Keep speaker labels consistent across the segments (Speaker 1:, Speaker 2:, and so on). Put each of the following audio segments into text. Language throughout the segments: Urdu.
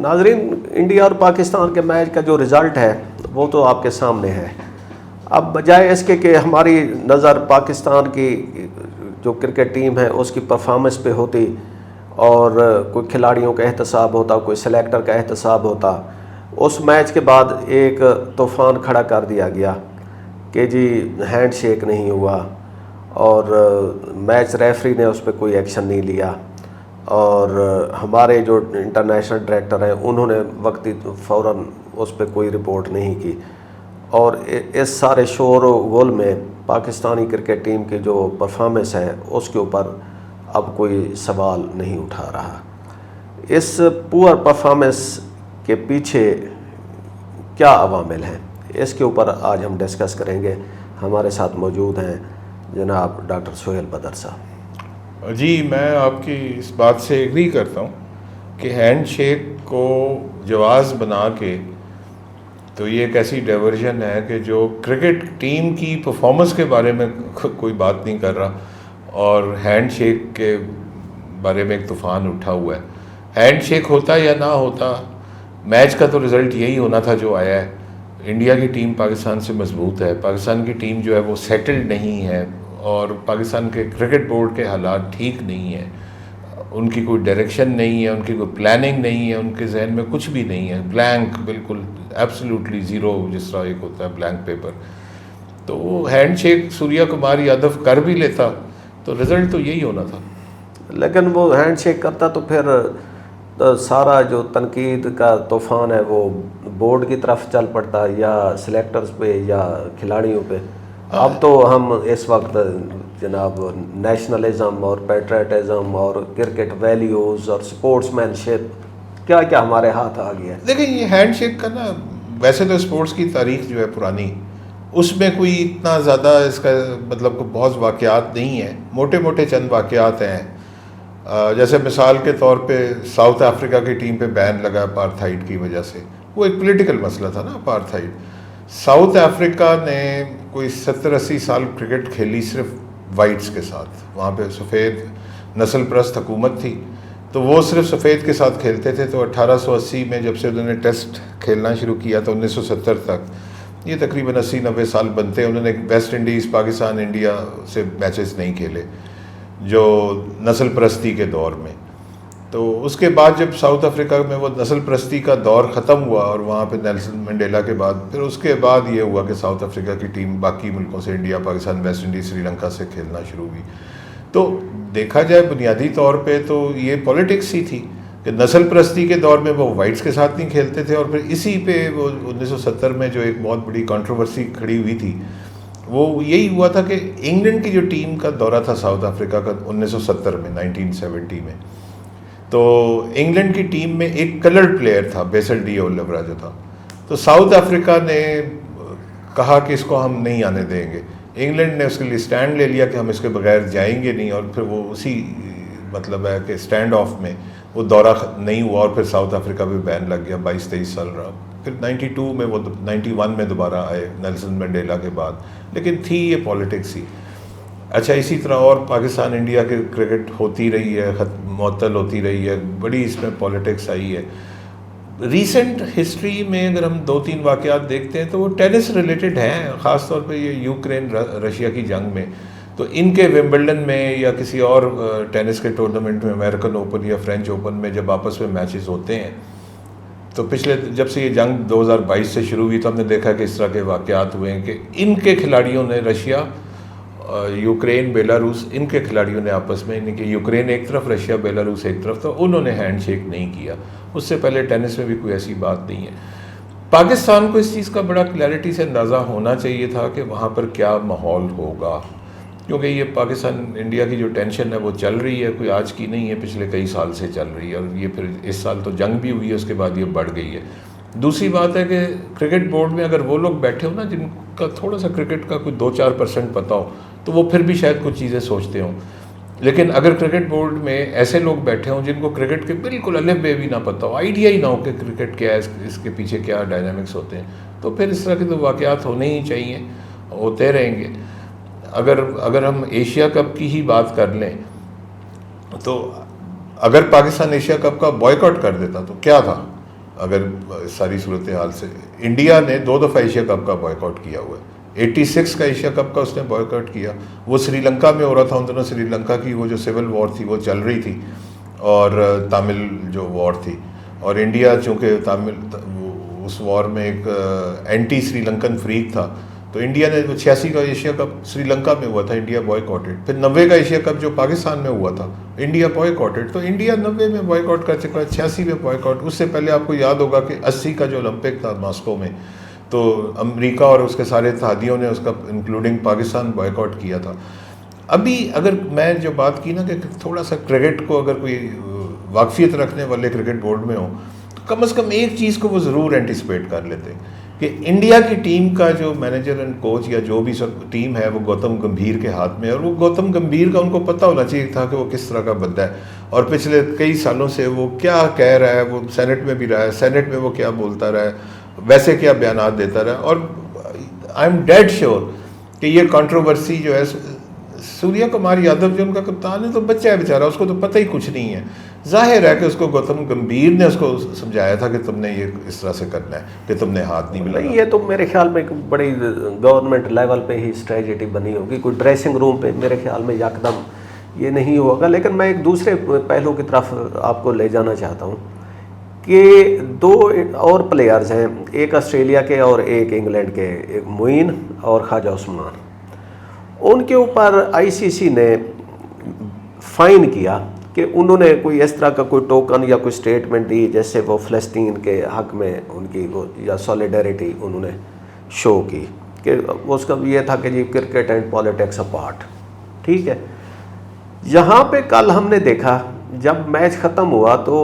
Speaker 1: ناظرین، انڈیا اور پاکستان کے میچ کا جو رزلٹ ہے وہ تو آپ کے سامنے ہے. اب بجائے اس کے کہ ہماری نظر پاکستان کی جو کرکٹ ٹیم ہے اس کی پرفارمنس پہ ہوتی اور کوئی کھلاڑیوں کا احتساب ہوتا، کوئی سلیکٹر کا احتساب ہوتا، اس میچ کے بعد ایک طوفان کھڑا کر دیا گیا کہ جی ہینڈ شیک نہیں ہوا اور میچ ریفری نے اس پہ کوئی ایکشن نہیں لیا، اور ہمارے جو انٹرنیشنل ڈائریکٹر ہیں انہوں نے وقتی فوراً اس پہ کوئی رپورٹ نہیں کی. اور اس سارے شور و غل میں پاکستانی کرکٹ ٹیم کی جو پرفارمنس ہے اس کے اوپر اب کوئی سوال نہیں اٹھا رہا. اس پور پرفارمنس کے پیچھے کیا عوامل ہیں، اس کے اوپر آج ہم ڈسکس کریں گے. ہمارے ساتھ موجود ہیں جناب ڈاکٹر سہیل بدر صاحب.
Speaker 2: جی، میں آپ کی اس بات سے ایگری کرتا ہوں کہ ہینڈ شیک کو جواز بنا کے تو یہ ایک ایسی ڈائیورژن ہے کہ جو کرکٹ ٹیم کی پرفارمنس کے بارے میں کوئی بات نہیں کر رہا، اور ہینڈ شیک کے بارے میں ایک طوفان اٹھا ہوا ہے. ہینڈ شیک ہوتا یا نہ ہوتا، میچ کا تو رزلٹ یہی ہونا تھا جو آیا ہے. انڈیا کی ٹیم پاکستان سے مضبوط ہے، پاکستان کی ٹیم جو ہے وہ سیٹلڈ نہیں ہے، اور پاکستان کے کرکٹ بورڈ کے حالات ٹھیک نہیں ہیں. ان کی کوئی ڈائریکشن نہیں ہے، ان کی کوئی پلاننگ نہیں ہے، ان کے ذہن میں کچھ بھی نہیں ہے، بلینک، بالکل ایبسلیوٹلی زیرو، جس طرح ایک ہوتا ہے بلینک پیپر. تو وہ ہینڈ شیک سوریا کمار یادو کر بھی لیتا تو رزلٹ تو یہی ہونا تھا.
Speaker 1: لیکن وہ ہینڈ شیک کرتا تو پھر سارا جو تنقید کا طوفان ہے وہ بورڈ کی طرف چل پڑتا، یا سلیکٹرز پہ یا کھلاڑیوں پہ. اب تو ہم اس وقت جناب نیشنلزم اور پیٹریٹزم اور کرکٹ ویلیوز اور سپورٹس مین شپ کیا کیا ہمارے ہاتھ آ گیا ہے.
Speaker 2: دیکھیں، یہ ہینڈ شیک کا نا، ویسے تو اسپورٹس کی تاریخ جو ہے پرانی، اس میں کوئی اتنا زیادہ اس کا مطلب کو بہت واقعات نہیں ہیں، موٹے موٹے چند واقعات ہیں. جیسے مثال کے طور پہ ساؤتھ افریقہ کی ٹیم پہ بین لگا اپارتھائڈ کی وجہ سے. وہ ایک پولیٹیکل مسئلہ تھا نا اپارتھائڈ. ساؤتھ افریقہ نے کوئی 70-80 سال کرکٹ کھیلی صرف وائٹس کے ساتھ. وہاں پہ سفید نسل پرست حکومت تھی، تو وہ صرف سفید کے ساتھ کھیلتے تھے. تو 1880 میں جب سے انہوں نے ٹیسٹ کھیلنا شروع کیا تو 1970 تک یہ تقریباً 80-90 سال بنتے انہوں نے ویسٹ انڈیز، پاکستان، انڈیا سے میچز نہیں کھیلے جو نسل پرستی کے دور میں. تو اس کے بعد جب ساؤتھ افریقہ میں وہ نسل پرستی کا دور ختم ہوا، اور وہاں پہ نیلسن منڈیلا کے بعد پھر اس کے بعد یہ ہوا کہ ساؤتھ افریقہ کی ٹیم باقی ملکوں سے، India, Pakistan, West Indies, Sri Lanka سے کھیلنا شروع ہوئی. تو دیکھا جائے بنیادی طور پہ تو یہ پولیٹکس ہی تھی کہ نسل پرستی کے دور میں وہ وائٹس کے ساتھ نہیں کھیلتے تھے. اور پھر اسی پہ وہ 1970 میں جو ایک بہت بڑی کنٹروورسی کھڑی ہوئی تھی، وہ یہی ہوا تھا کہ انگلینڈ کی جو ٹیم کا دورہ تھا ساؤتھ افریقہ کا 1970 میں، 1970 میں، تو انگلینڈ کی ٹیم میں ایک کلرڈ پلیئر تھا، بیسل ڈی اولیورا جو تھا. تو ساؤتھ افریقہ نے کہا کہ اس کو ہم نہیں آنے دیں گے. انگلینڈ نے اس کے لیے سٹینڈ لے لیا کہ ہم اس کے بغیر جائیں گے نہیں، اور پھر وہ اسی مطلب ہے کہ سٹینڈ آف میں وہ دورہ نہیں ہوا، اور پھر ساؤتھ افریقہ پہ بین لگ گیا. 22-23 سال رہا. پھر 92 میں وہ 91 میں دوبارہ آئے نیلسن منڈیلا کے بعد. لیکن تھی یہ پولیٹکس ہی. اچھا، اسی طرح اور پاکستان انڈیا کی کرکٹ ہوتی رہی ہے، معطل ہوتی رہی ہے، بڑی اس میں پولیٹکس آئی ہے. ریسنٹ ہسٹری میں اگر ہم 2-3 واقعات دیکھتے ہیں تو وہ ٹینس ریلیٹڈ ہیں، خاص طور پہ یہ یوکرین رشیا کی جنگ میں. تو ان کے ومبلڈن میں یا کسی اور ٹینس کے ٹورنامنٹ میں، امریکن اوپن یا فرینچ اوپن میں جب آپس میں میچز ہوتے ہیں، تو پچھلے جب سے یہ جنگ 2022 سے شروع ہوئی تو ہم نے دیکھا کہ اس طرح کے واقعات ہوئے ہیں کہ ان کے کھلاڑیوں نے، رشیا، یوکرین، بیلاروس، ان کے کھلاڑیوں نے آپس میں، یعنی کہ یوکرین ایک طرف، رشیا بیلاروس ایک طرف، تو انہوں نے ہینڈ شیک نہیں کیا. اس سے پہلے ٹینس میں بھی کوئی ایسی بات نہیں ہے. پاکستان کو اس چیز کا بڑا کلیئرٹی سے اندازہ ہونا چاہیے تھا کہ وہاں پر کیا ماحول ہوگا، کیونکہ یہ پاکستان انڈیا کی جو ٹینشن ہے وہ چل رہی ہے، کوئی آج کی نہیں ہے، پچھلے کئی سال سے چل رہی ہے. اور یہ پھر اس سال تو جنگ بھی ہوئی ہے، اس کے بعد یہ بڑھ گئی ہے. دوسری بات ہے کہ کرکٹ بورڈ میں اگر وہ لوگ بیٹھے ہو نا جن کا تھوڑا سا کرکٹ کا کوئی 2-4% پتہ ہو، تو وہ پھر بھی شاید کچھ چیزیں سوچتے ہوں. لیکن اگر کرکٹ بورڈ میں ایسے لوگ بیٹھے ہوں جن کو کرکٹ کے بالکل الف بے بھی نہ پتہ ہو، آئیڈیا ہی نہ ہو کہ کرکٹ کیا ہے، اس کے پیچھے کیا ڈائنامکس ہوتے ہیں، تو پھر اس طرح کے تو واقعات ہونے ہی چاہیے، ہوتے رہیں گے. اگر ہم ایشیا کپ کی ہی بات کر لیں تو اگر پاکستان ایشیا کپ کا بوائیکاٹ کر دیتا تو کیا تھا؟ اگر ساری صورتحال سے. انڈیا نے 2 دفعہ ایشیا کپ کا بوائے کاٹ کیا ہوا ہے. 86 کا ایشیا کپ کا اس نے بوائے کاٹ کیا, وہ سری لنکا میں ہو رہا تھا, ان دنوں سری لنکا کی وہ جو سول وار تھی وہ چل رہی تھی, اور تامل جو وار تھی, اور انڈیا چونکہ اس وار میں ایک اینٹی سری لنکن فریق تھا, تو انڈیا نے 86 کا ایشیا کپ سری لنکا میں ہوا تھا, انڈیا بوائے کاٹڈ. پھر 90 کا ایشیا کپ جو پاکستان میں ہوا تھا, انڈیا بوائے کاٹڈ. تو انڈیا 90 میں بوائے کاٹ کر چکا ہے, 86 میں بوائے کاٹ. اس سے پہلے آپ کو یاد ہوگا کہ 80 کا جو اولمپک تھا ماسکو میں, تو امریکہ اور اس کے سارے اتحادیوں نے اس کا انکلوڈنگ پاکستان بوائے کاٹ کیا تھا. ابھی اگر میں جو بات کی نا کہ تھوڑا سا کرکٹ کو اگر کوئی واقفیت رکھنے والے کرکٹ بورڈ میں ہوں, تو کم از کم ایک چیز کو وہ ضرور اینٹیسپیٹ کر لیتے کہ انڈیا کی ٹیم کا جو مینیجر اینڈ کوچ یا جو بھی سب ٹیم ہے وہ گوتم گمبھیر کے ہاتھ میں ہے, اور وہ گوتم گمبھیر کا ان کو پتہ ہونا چاہیے تھا کہ وہ کس طرح کا بندہ ہے, اور پچھلے کئی سالوں سے وہ کیا کہہ رہا ہے, وہ سینٹ میں بھی رہا ہے, سینٹ میں وہ کیا بولتا رہا ہے, ویسے کیا بیانات دیتا رہا. اور آئی ایم ڈیڈ شیور کہ یہ کنٹروورسی جو ہے, سوریا کمار یادو جو ان کا کپتان ہے تو بچہ ہے بیچارہ, اس کو تو پتہ ہی کچھ نہیں ہے. ظاہر ہے کہ اس کو گوتم گمبھیر نے اس کو سمجھایا تھا کہ تم نے یہ اس طرح سے کرنا ہے, کہ تم نے ہاتھ نہیں ملانا.
Speaker 1: یہ تو میرے خیال میں ایک بڑی گورنمنٹ لیول پہ ہی اسٹریٹجی بنی ہوگی, کوئی ڈریسنگ روم پہ میرے خیال میں یکدم یہ نہیں ہوگا. لیکن میں ایک دوسرے پہلو کی طرف آپ کو لے جانا چاہتا ہوں کہ 2 اور پلیئرز ہیں, ایک آسٹریلیا کے اور ایک انگلینڈ کے, ایک معین اور خواجہ عثمان. ان کے اوپر آئی سی سی نے فائن کیا کہ انہوں نے کوئی اس طرح کا کوئی ٹوکن یا کوئی سٹیٹمنٹ دی جیسے وہ فلسطین کے حق میں ان کی وہ یا سولیڈیریٹی انہوں نے شو کی, کہ اس کا یہ تھا کہ جی کرکٹ اینڈ پالیٹکس اپارٹ. ٹھیک ہے, یہاں پہ کل ہم نے دیکھا جب میچ ختم ہوا تو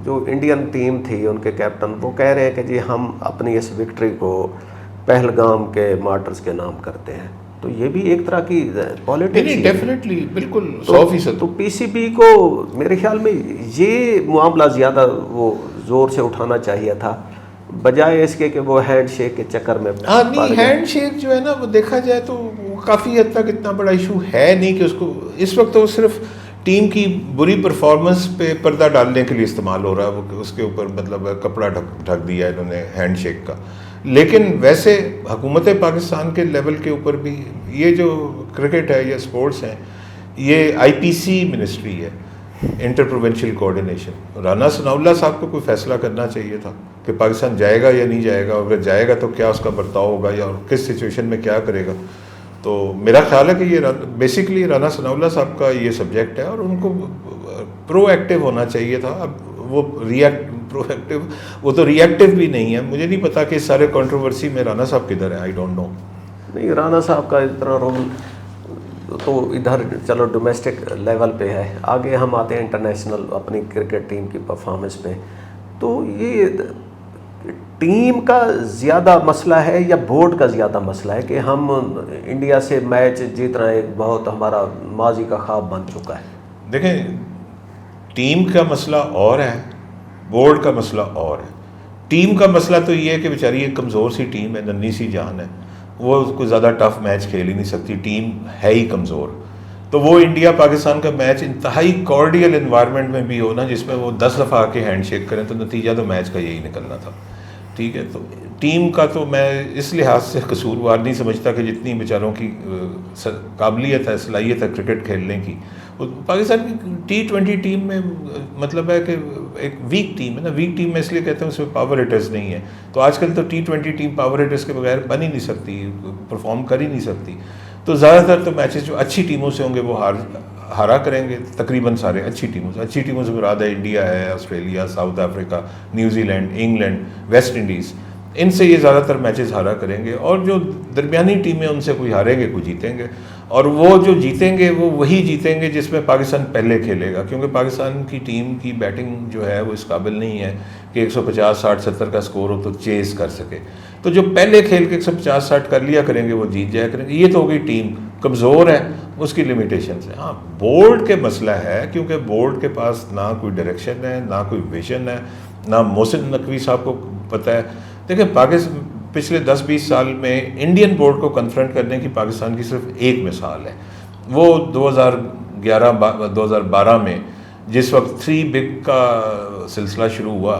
Speaker 1: جو انڈین ٹیم تھی ان کے کیپٹن وہ کہہ رہے ہیں کہ جی ہم اپنی اس وکٹری کو پہلگام کے مارٹرز کے نام کرتے ہیں. تو یہ بھی ایک طرح کی پالیٹکس ہے.
Speaker 2: ڈیفینیٹلی, بالکل 100%.
Speaker 1: تو پی سی بی کو میرے خیال میں یہ معاملہ زیادہ وہ زور سے اٹھانا چاہیے تھا, بجائے اس کے کہ وہ ہینڈ شیک کے چکر میں.
Speaker 2: ہاں نہیں, ہینڈ شیک جو ہے نا وہ دیکھا جائے تو کافی حد تک اتنا بڑا ایشو ہے نہیں, کہ اس کو اس وقت تو صرف ٹیم کی بری پرفارمنس پہ پردہ ڈالنے کے لیے استعمال ہو رہا ہے, وہ اس کے اوپر مطلب کپڑا ڈھک دیا انہوں نے ہینڈ شیک کا. لیکن ویسے حکومت پاکستان کے لیول کے اوپر بھی یہ جو کرکٹ ہے یا اسپورٹس ہیں, یہ آئی پی سی منسٹری ہے, انٹر پروونشل کوآرڈینیشن. رانا ثناء اللہ صاحب کو کوئی فیصلہ کرنا چاہیے تھا کہ پاکستان جائے گا یا نہیں جائے گا, اگر جائے گا تو کیا اس کا برتاؤ ہوگا یا کس سچویشن میں کیا کرے گا. تو میرا خیال ہے کہ یہ بیسکلی رانا ثناء اللہ صاحب کا یہ سبجیکٹ ہے, اور ان کو پرو ایکٹیو ہونا چاہیے تھا. اب وہ وہ تو ری ایکٹیو بھی نہیں ہے. مجھے نہیں پتا کہ اس سارے کنٹروورسی میں رانا صاحب کدھر ہے, آئی ڈونٹ نو.
Speaker 1: نہیں, رانا صاحب کا اتنا رول تو ادھر چلو ڈومیسٹک لیول پہ ہے, آگے ہم آتے ہیں انٹرنیشنل اپنی کرکٹ ٹیم کی پرفارمنس پہ. تو یہ ٹیم کا زیادہ مسئلہ ہے یا بورڈ کا زیادہ مسئلہ ہے کہ ہم انڈیا سے میچ جیتنا ایک بہت ہمارا ماضی کا خواب بن چکا ہے؟
Speaker 2: دیکھیں, ٹیم کا مسئلہ اور ہے, بورڈ کا مسئلہ اور ہے. ٹیم کا مسئلہ تو یہ ہے کہ بیچاری ایک کمزور سی ٹیم ہے, ننھی سی جان ہے, وہ کوئی زیادہ ٹف میچ کھیل ہی نہیں سکتی, ٹیم ہے ہی کمزور. تو وہ انڈیا پاکستان کا میچ انتہائی کارڈیل انوائرمنٹ میں بھی ہو نا, جس میں وہ 10 دفعہ آ کے ہینڈ شیک کریں, تو نتیجہ تو میچ کا یہی نکلنا تھا. ٹھیک ہے, تو ٹیم کا تو میں اس لحاظ سے قصوروار نہیں سمجھتا کہ جتنی بیچاروں کی قابلیت ہے, صلاحیت ہے کرکٹ کھیلنے کی, پاکستان کی T20 ٹیم میں مطلب ہے کہ ایک ویک ٹیم ہے نا. ویک ٹیم میں اس لیے کہتے ہیں اس میں پاور ہٹرز نہیں ہے. تو آج کل تو T20 ٹیم پاور ہٹرز کے بغیر بن ہی نہیں سکتی, پرفارم کر ہی نہیں سکتی. تو زیادہ تر تو میچز جو اچھی ٹیموں سے ہوں گے وہ ہارا کریں گے, تقریباً سارے اچھی ٹیموں سے مراد ہے انڈیا ہے, Australia, South Africa, New Zealand, England, West Indies, ان سے یہ زیادہ تر میچز ہارا کریں گے. اور جو درمیانی ٹیمیں ان سے کوئی ہاریں گے کوئی جیتیں گے, اور وہ جو جیتیں گے وہ وہی جیتیں گے جس میں پاکستان پہلے کھیلے گا, کیونکہ پاکستان کی ٹیم کی بیٹنگ جو ہے وہ اس قابل نہیں ہے کہ 150, 60, 70 کا سکور ہو تو چیز کر سکے. تو جو پہلے کھیل کے 150, 60 کر لیا کریں گے وہ جیت جایا کریں گے. یہ تو ہو گئی ٹیم کمزور ہے, اس کی لمیٹیشنز ہیں. ہاں, بورڈ کے مسئلہ ہے, کیونکہ بورڈ کے پاس نہ کوئی ڈائریکشن ہے, نہ کوئی ویژن ہے, نہ محسن نقوی صاحب کو پتہ ہے. دیکھیں, پچھلے 10-20 سال میں انڈین بورڈ کو کنفرنٹ کرنے کی پاکستان کی صرف ایک مثال ہے. وہ 2011-2012 میں جس وقت 3 بگ کا سلسلہ شروع ہوا,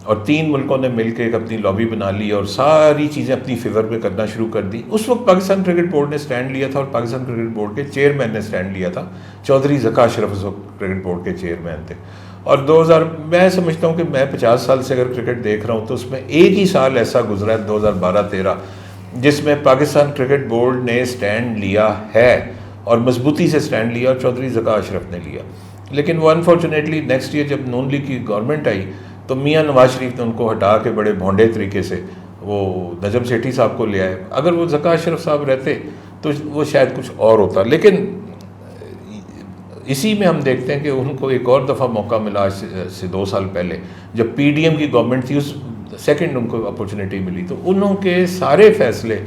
Speaker 2: اور 3 ملکوں نے مل کے ایک اپنی لابی بنا لی اور ساری چیزیں اپنی فیور میں کرنا شروع کر دی. اس وقت پاکستان کرکٹ بورڈ نے سٹینڈ لیا تھا اور پاکستان کرکٹ بورڈ کے چیئرمین نے سٹینڈ لیا تھا. چودھری ذکا اشرف اس وقت کرکٹ بورڈ کے چیئرمین تھے. اور 2000 میں سمجھتا ہوں کہ میں 50 سال سے اگر کرکٹ دیکھ رہا ہوں تو اس میں ایک ہی سال ایسا گزرا ہے 2012-13 جس میں پاکستان کرکٹ بورڈ نے سٹینڈ لیا ہے اور مضبوطی سے سٹینڈ لیا اور چودھری ذکا اشرف نے لیا. لیکن وہ انفارچونیٹلی نیکسٹ ایئر جب نون لیگ کی گورنمنٹ آئی تو میاں نواز شریف نے ان کو ہٹا کے بڑے بھونڈے طریقے سے وہ نجم سیٹھی صاحب کو لے آئے. اگر وہ ذکا اشرف صاحب رہتے تو وہ شاید کچھ اور ہوتا. لیکن اسی میں ہم دیکھتے ہیں کہ ان کو ایک اور دفعہ موقع ملا سے 2 سال پہلے جب پی ڈی ایم کی گورنمنٹ تھی, اس سیکنڈ ان کو اپورچونیٹی ملی. تو انہوں کے سارے فیصلے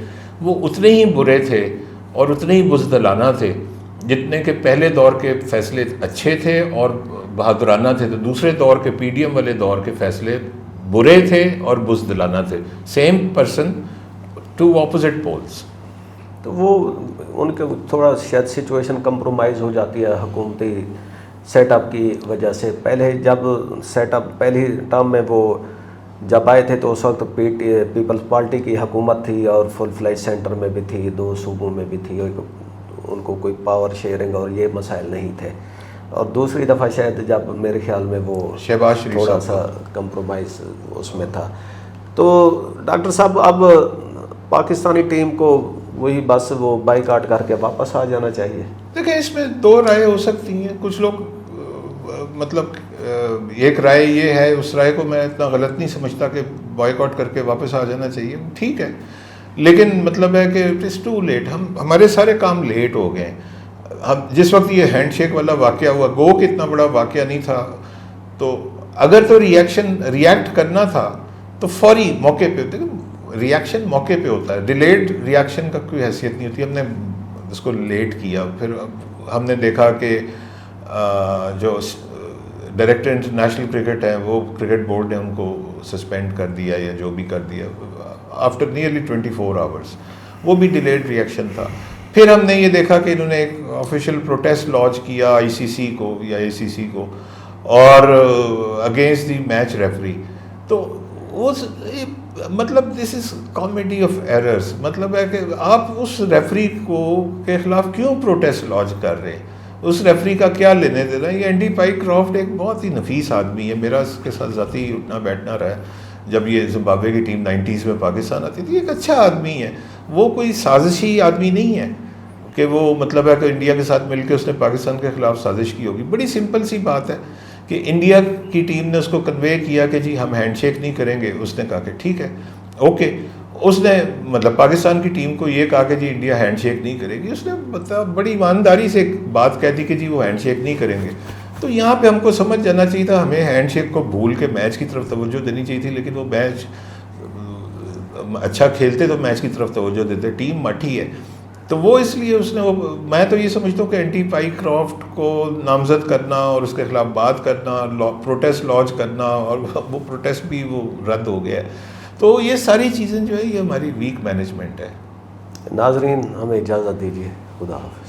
Speaker 2: وہ اتنے ہی برے تھے اور اتنے ہی بزدلانہ تھے جتنے کہ پہلے دور کے فیصلے اچھے تھے اور بہادرانہ تھے, تو دوسرے دور کے پی ڈی ایم والے دور کے فیصلے برے تھے اور بزدلانہ تھے. Same person to opposite poles.
Speaker 1: تو وہ ان کے تھوڑا شاید سچویشن کمپرومائز ہو جاتی ہے حکومتی سیٹ اپ کی وجہ سے. پہلے جب سیٹ اپ پہلی ٹرم میں وہ جب آئے تھے تو اس وقت پیپلز پارٹی کی حکومت تھی اور فل فلیج سینٹر میں بھی تھی, 2 صوبوں میں بھی تھی, ان کو کوئی پاور شیئرنگ اور یہ مسائل نہیں تھے. اور دوسری دفعہ شاید جب میرے خیال میں وہ
Speaker 2: شہباز شریف
Speaker 1: تھوڑا سا کمپرومائز اس میں تھا. تو ڈاکٹر صاحب اب پاکستانی ٹیم کو وہی بس وہ بائیکاٹ کر کے واپس آ جانا چاہیے.
Speaker 2: دیکھیں اس میں 2 رائے ہو سکتی ہیں. کچھ لوگ مطلب ایک رائے یہ ہے, اس رائے کو میں اتنا غلط نہیں سمجھتا کہ بائیکاٹ کر کے واپس آ جانا چاہیے, ٹھیک ہے. لیکن مطلب ہے کہ اٹ از ٹو لیٹ. ہمارے سارے کام لیٹ ہو گئے. ہم جس وقت یہ ہینڈ شیک والا واقعہ ہوا, گو کہ اتنا بڑا واقعہ نہیں تھا, تو اگر تو ریئیکٹ کرنا تھا تو فوری موقع پہ ہوتے. ریئیکشن موقع پہ ہوتا ہے, ڈیلیڈ ریئیکشن کا کوئی حیثیت نہیں ہوتی. ہم نے اس کو لیٹ کیا. پھر ہم نے دیکھا کہ جو ڈائریکٹر انٹرنیشنل کرکٹ ہے وہ کرکٹ بورڈ نے ان کو سسپینڈ کر دیا یا جو بھی کر دیا آفٹر نیئرلی 24 آورس. وہ بھی ڈیلیڈ ریئیکشن تھا. پھر ہم نے یہ دیکھا کہ انہوں نے ایک آفیشیل پروٹیسٹ لانچ کیا آئی سی سی کو یا اے سی سی کو اور اگینسٹ دی میچ ریفری. تو اس مطلب دس از کامیڈی آف ایررز. مطلب ہے کہ آپ اس ریفری کو کے خلاف کیوں پروٹیسٹ لانچ کر رہے ہیں؟ اس ریفری کا کیا لینے دینا؟ یہ اینڈی پائیکرافٹ ایک بہت ہی نفیس آدمی ہے. میرا اس کے ساتھ ذاتی اٹھنا بیٹھنا رہا ہے. جب یہ زمبابوے کی ٹیم 90s میں پاکستان آتی تھی, ایک اچھا آدمی ہے. وہ کوئی سازشی آدمی نہیں ہے کہ وہ مطلب ہے کہ انڈیا کے ساتھ مل کے اس نے پاکستان کے خلاف سازش کی ہوگی. بڑی سمپل سی بات ہے کہ انڈیا کی ٹیم نے اس کو کنوے کیا کہ جی ہم ہینڈ شیک نہیں کریں گے. اس نے کہا کہ ٹھیک ہے اوکے. اس نے مطلب پاکستان کی ٹیم کو یہ کہا کہ جی انڈیا ہینڈ شیک نہیں کرے گی. اس نے مطلب بڑی ایمانداری سے ایک بات کہہ دی کہ جی وہ ہینڈ شیک نہیں کریں گے. تو یہاں پہ ہم کو سمجھ جانا چاہیے تھا, ہمیں ہینڈ شیک کو بھول کے میچ کی طرف توجہ دینی چاہیے تھی. لیکن وہ میچ اچھا کھیلتے تو میچ کی طرف توجہ دیتے. ٹیم مٹھی ہے تو وہ اس لیے اس نے میں تو یہ سمجھتا ہوں کہ اینٹی پائیکرافٹ کو نامزد کرنا اور اس کے خلاف بات کرنا, پروٹیسٹ لانچ کرنا, اور وہ پروٹیسٹ بھی وہ رد ہو گیا ہے. تو یہ ساری چیزیں جو ہے یہ ہماری ویک مینجمنٹ ہے.
Speaker 1: ناظرین ہمیں اجازت دیجیے. خدا حافظ.